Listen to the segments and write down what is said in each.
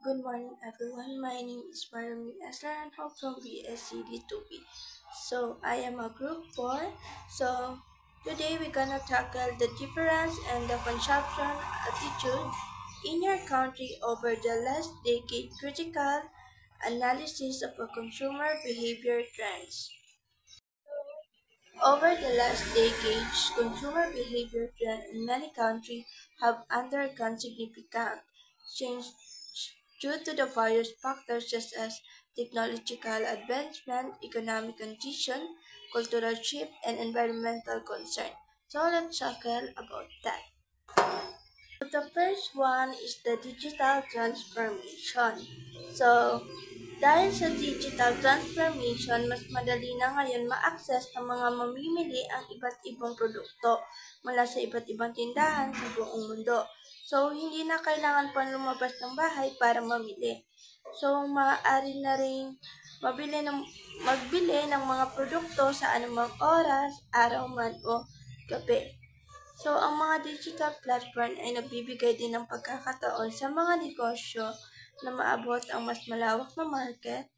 Good morning, everyone. My name is Marami Esler and I'm from BSCD2B. So, I am a group 4. So, today we're gonna tackle the difference and the consumption attitude in your country over the last decade, critical analysis of a consumer behavior trends. Over the last decades, consumer behavior trends in many countries have undergone significant change due to the various factors such as technological advancement, economic condition, cultural shift, and environmental concern. So let's tackle about that. The first one is the digital transformation. So, dahil sa digital transformation, mas madali na ngayon ma-access ng mga mamimili ang iba't ibang produkto mula sa iba't ibang tindahan sa buong mundo. So, hindi na kailangan pa lumabas ng bahay para mamili. So, maaari na rin magbili ng mga produkto sa anumang oras, araw man o gabi. So, ang mga digital platform ay nagbibigay din ng pagkakataon sa mga negosyo na maabot ang mas malawak na market.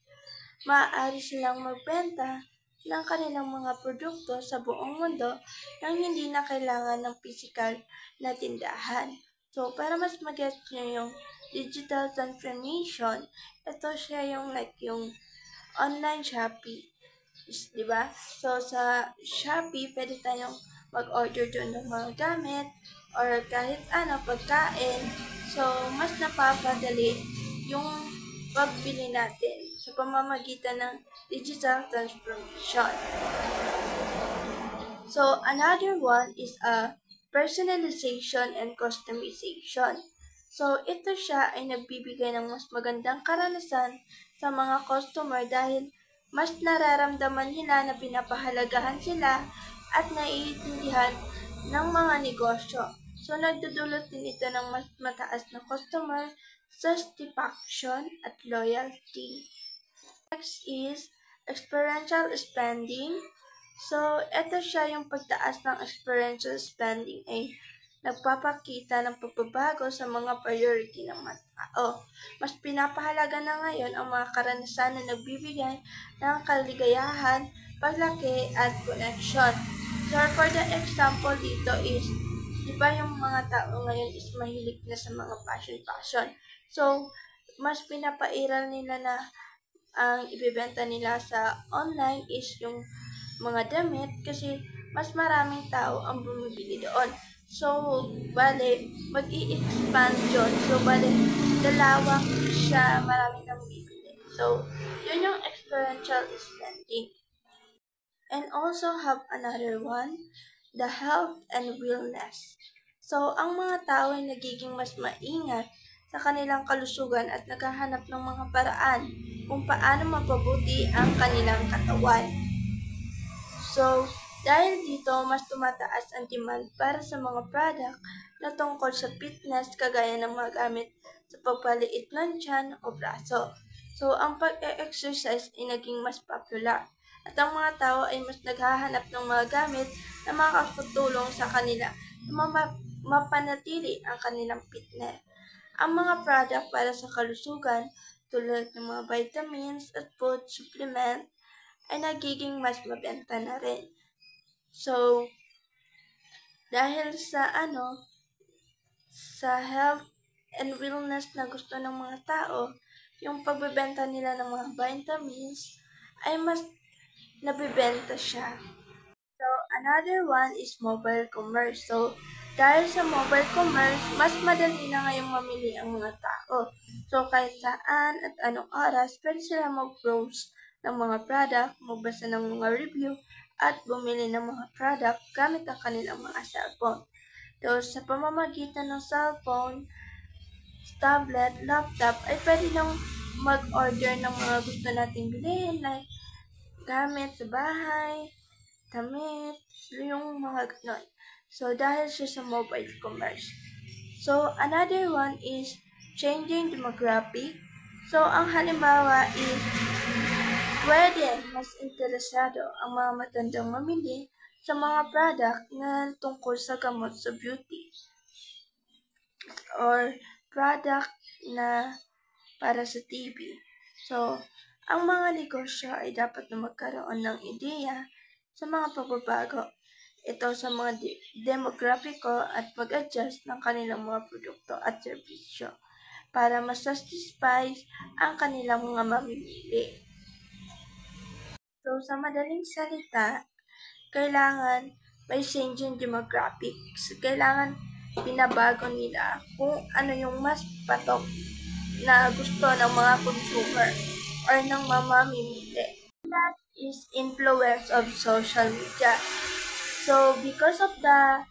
Maaari silang magbenta ng kanilang mga produkto sa buong mundo nang hindi na kailangan ng physical na tindahan. So, para mas mag-get nyo yung digital transformation, ito siya yung yung online Shopee. Diba? So, sa Shopee, pwede tayong mag-order doon ng mga gamit or kahit pagkain. So, mas napapadali yung pagbili natin sa pamamagitan ng digital transformation. So, another one is personalization and customization. So, ito siya ay nagbibigay ng mas magandang karanasan sa mga customer dahil mas nararamdaman nila na pinapahalagahan sila at naiintindihan ng mga negosyo. So, nagdudulot din ito ng mas mataas na customer satisfaction at loyalty. Next is experiential spending. So, ito siya yung pagtaas ng experiential spending ay nagpapakita ng pagbabago sa mga priority ng mga tao. Mas pinapahalaga na ngayon ang mga karanasan na nagbibigay ng kaligayahan, paglaki, at connection. So, for the example dito is, di ba yung mga tao ngayon is mahilig na sa mga fashion. So, mas pinapairal nila na ang ibebenta nila sa online is yung mga damit kasi mas maraming tao ang bumibili doon. So, bale, mag-i-expand yun. So, bale, dalawang siya, marami nang bibili. So, yun yung experiential spending. And also have another one, the health and wellness. So, ang mga tao ay nagiging mas maingat sa kanilang kalusugan at naghahanap ng mga paraan kung paano mapabuti ang kanilang katawan. So, dahil dito, mas tumataas ang demand para sa mga product na tungkol sa fitness kagaya ng mga gamit sa pagpaliit ng tiyan o braso. So, ang pag-exercise ay naging mas popular at ang mga tao ay mas naghahanap ng mga gamit na makakatulong sa kanila na mapanatili ang kanilang fitness. Ang mga product para sa kalusugan tulad ng mga vitamins at food supplement ay nagiging mas mabenta na rin. So, dahil sa sa health and wellness na gusto ng mga tao, yung pagbebenta nila ng mga vitamins ay mas nabibenta siya. So, another one is mobile commerce. So, dahil sa mobile commerce, mas madali na ngayong mamili ang mga tao. So, kahit saan at anong oras, pwede sila mag-browse ng mga product, magbasa ng mga review, at bumili ng mga product gamit ang kanilang mga cellphone. So, sa pamamagitan ng cellphone, tablet, laptop, ay pwede nang mag-order ng mga gusto nating bilhin, like gamit sa bahay, damit, yung mga ganon. So, dahil siya sa mobile commerce. So, another one is changing demographic. So, ang halimbawa is pwede mas interesado ang mga matandang mamili sa mga product na tungkol sa gamot sa beauty or product na para sa TV. So, ang mga negosyo ay dapat na magkaroon ng ideya sa mga pagbabago. Ito sa mga demographico at mag-adjust ng kanilang mga produkto at serbisyo para masatisfy ang kanilang mga mamimili. So, sa madaling salita, kailangan by changing demographics, kailangan binabago nila kung ano yung mas patok na gusto ng mga consumer or ng mamamimili. That is influence of social media. So, because of the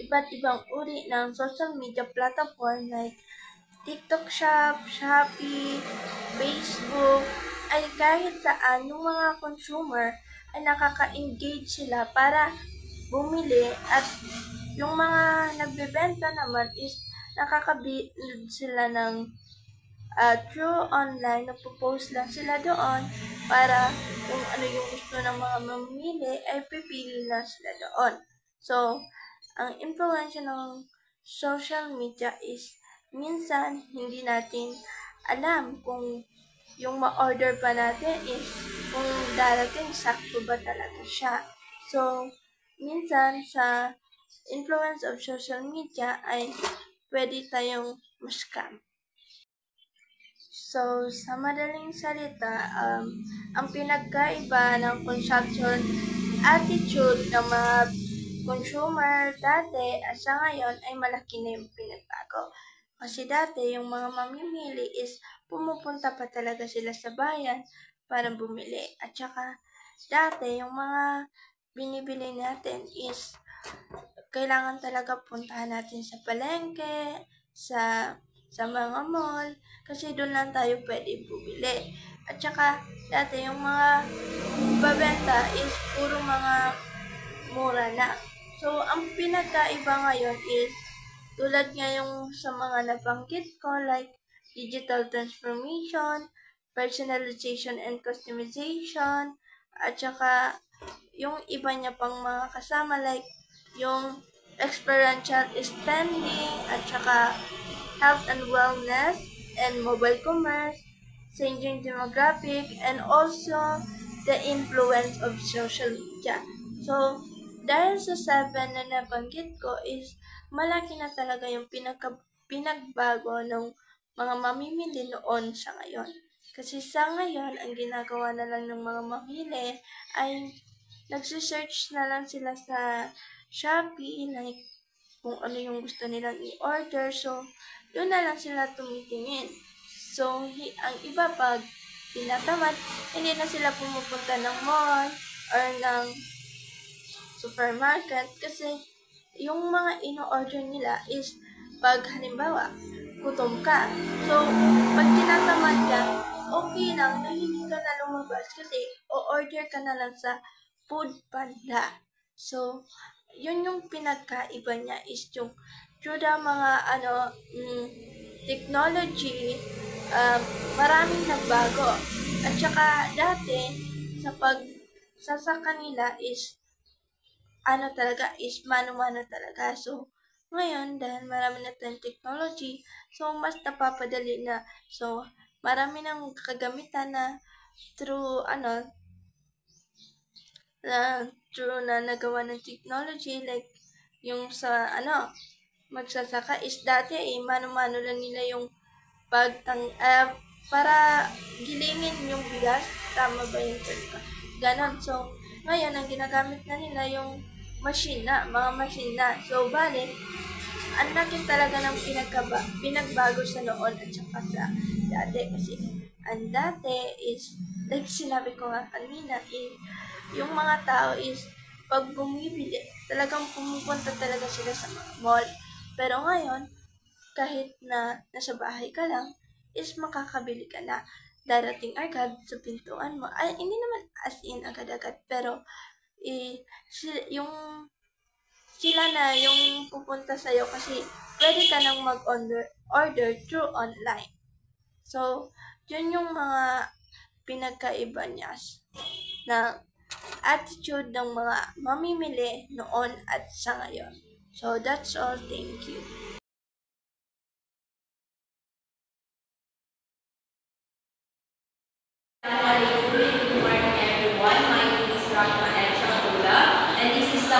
iba't ibang uri ng social media platform like TikTok Shop, Shopee, Facebook, ay kahit saan yung mga consumer ay nakaka-engage sila para bumili at yung mga nagbebenta naman is nakaka-build sila ng through online, nagpo-post lang sila doon para kung ano yung gusto ng mga mamimili ay pipili lang sila doon. So, ang influensya ng social media is minsan hindi natin alam kung yung ma-order pa natin is kung darating sakto ba talaga siya. So, minsan sa influence of social media ay pwede tayong ma-scam. So, sa madaling salita, ang pinagkaiba ng consumption attitude ng mga consumer dati at sa ngayon ay malaki na yung pinagbago. Kasi dati, yung mga mamimili is pumupunta pa talaga sila sa bayan para bumili. At saka, dati, yung mga binibili natin is kailangan talaga puntahan natin sa palengke, sa mga mall, kasi doon lang tayo pwede bumili. At saka, dati yung mga babenta is puro mga mura na. So, ang pinagkaiba ngayon is, tulad nga yung sa mga nabanggit ko, like digital transformation, personalization and customization, at saka yung iba niya pang mga kasama like yung experiential spending, at saka health and wellness, and mobile commerce, changing demographic, and also the influence of social media. So, dahil sa 7 na nabanggit ko is malaki na talaga yung pinagbago ng mga mamimili noon sa ngayon. Kasi sa ngayon, ang ginagawa na lang ng mga mamili ay nagsisearch na lang sila sa Shopee, like kung ano yung gusto nilang i-order. So, doon na lang sila tumitingin. So, ang iba pag tinatamad, hindi na sila pumupunta ng mall or ng supermarket kasi yung mga ino-order nila is pag halimbawa, gutom ka. So, pag tinatamad ka, okay lang na hindi ka na lumabas kasi o-order ka na lang sa Food Panda. So, yun yung pinagkaiba niya is yung through the mga technology, maraming nagbago. At saka dati, sa pagsasaka nila is talaga is mano-mano talaga. So, ngayon, dahil marami na tayong technology, so, mas napapadali na. So, marami nang kagamitan na through, na nagawa ng technology, like, yung sa, magsasaka is dati, mano-mano lang nila yung para gilingin yung bigas. Tama ba yung term? Ganon. So, ngayon, ang ginagamit na nila yung mga machine na. So, bale, ang laki talaga ng pinagbago sa noon at saka sa dati. Kasi, ang dati is, like sinabi ko nga kanina, yung mga tao is, pag bumibili, talagang pumupunta talaga sila sa mga mall. Pero ngayon, kahit na nasa bahay ka lang, is makakabili ka na. Darating agad sa pintuan mo. Ay, hindi naman as in agad-agad, pero yung sila na yung pupunta sa'yo kasi pwede ka nang mag-order through online. So, yun yung mga pinagkaiba niya na attitude ng mga mamimili noon at sa ngayon. So, that's all. Thank you. Good morning, everyone. My name is Rahma El Shahula, and this is the